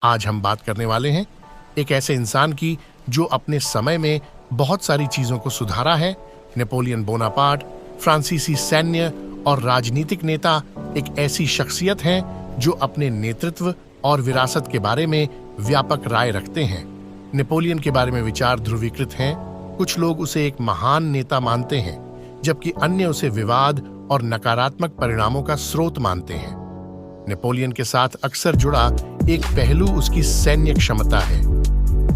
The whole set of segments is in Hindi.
आज हम बात करने वाले हैं एक ऐसे इंसान की जो अपने समय में बहुत सारी चीजों को सुधारा है। नेपोलियन बोनापार्ट फ्रांसीसी सैन्य और राजनीतिक नेता एक ऐसी शख्सियत हैं जो अपने नेतृत्व और विरासत के बारे में व्यापक राय रखते हैं। नेपोलियन के बारे में विचार ध्रुवीकृत हैं। कुछ लोग उसे एक महान नेता मानते हैं, जबकि अन्य उसे विवाद और नकारात्मक परिणामों का स्रोत मानते हैं। नेपोलियन के साथ अक्सर जुड़ा एक पहलू उसकी सैन्य क्षमता है।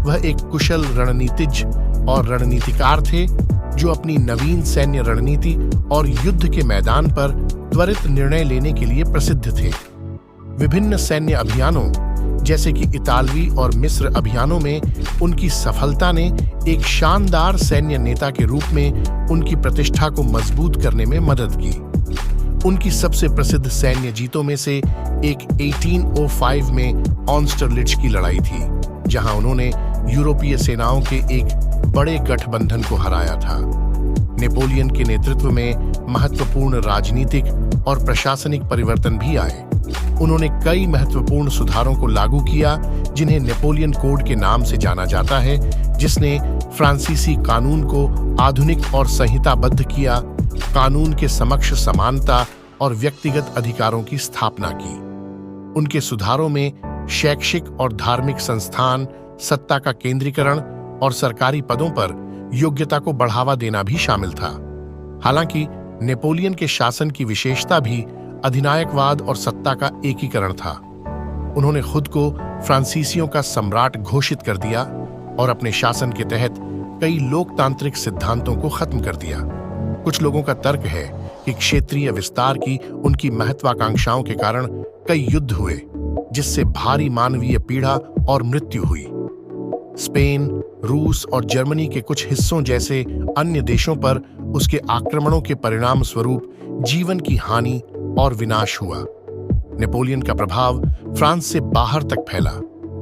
वह एक कुशल रणनीतिज्ञ और रणनीतिकार थे जो अपनी नवीन सैन्य रणनीति और युद्ध के मैदान पर त्वरित निर्णय लेने के लिए प्रसिद्ध थे। विभिन्न सैन्य अभियानों जैसे कि इतालवी और मिस्र अभियानों में उनकी सफलता ने एक शानदार सैन्य नेता के रूप में उनकी प्रतिष्ठा को मजबूत करने में मदद की। उनकी सबसे प्रसिद्ध सैन्य जीतों में से एक 1805 में ऑस्टरलिट्ज की लड़ाई थी, जहां उन्होंने यूरोपीय सेनाओं के एक बड़े गठबंधन को हराया था। नेपोलियन के नेतृत्व में महत्वपूर्ण राजनीतिक और प्रशासनिक परिवर्तन भी आए। उन्होंने कई महत्वपूर्ण सुधारों को लागू किया, जिन्हें नेपोलियन कोड के नाम से जाना जाता है, जिसने फ्रांसीसी कानून को आधुनिक और संहिताबद्ध किया, कानून के समक्ष समानता और व्यक्तिगत अधिकारों की स्थापना की। उनके सुधारों में शैक्षिक और धार्मिक संस्थान, सत्ता का केंद्रीकरण और सरकारी पदों पर योग्यता को बढ़ावा देना भी शामिल था। हालांकि नेपोलियन के शासन की विशेषता भी अधिनायकवाद और सत्ता का एकीकरण था। उन्होंने खुद को फ्रांसीसियों का सम्राट घोषित कर दिया और अपने शासन के तहत कई लोकतांत्रिक सिद्धांतों को खत्म कर दिया। कुछ लोगों का तर्क है कि क्षेत्रीय विस्तार की उनकी महत्वाकांक्षाओं के कारण कई युद्ध हुए, जिससे भारी मानवीय पीड़ा और मृत्यु हुई। स्पेन, रूस और जर्मनी के कुछ हिस्सों जैसे अन्य देशों पर उसके आक्रमणों के परिणाम स्वरूप जीवन की हानि और विनाश हुआ। नेपोलियन का प्रभाव फ्रांस से बाहर तक फैला।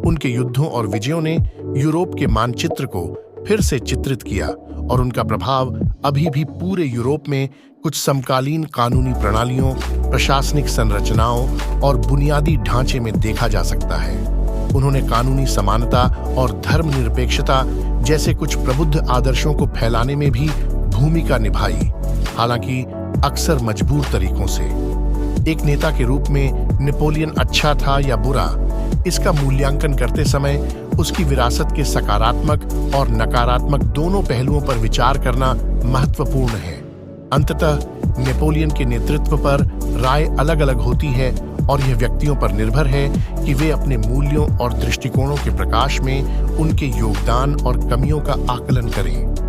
उनके युद्धों और विजयों ने यूरोप के मानचित्र को फिर से चित्रित किया और उनका प्रभाव अभी भी पूरे यूरोप में कुछ समकालीन कानूनी प्रणालियों, प्रशासनिक संरचनाओं और बुनियादी ढांचे में देखा जा सकता है। उन्होंने कानूनी समानता और धर्मनिरपेक्षता जैसे कुछ प्रबुद्ध आदर्शों को फैलाने में भी भूमिका निभाई, हालांकि अक्सर मजबूर तरीकों से। एक नेता के रूप में नेपोलियन अच्छा था या बुरा, इसका मूल्यांकन करते समय उसकी विरासत के सकारात्मक और नकारात्मक दोनों पहलुओं पर विचार करना महत्वपूर्ण है। अंततः नेपोलियन के नेतृत्व पर राय अलग-अलग होती है और यह व्यक्तियों पर निर्भर है कि वे अपने मूल्यों और दृष्टिकोणों के प्रकाश में उनके योगदान और कमियों का आकलन करें।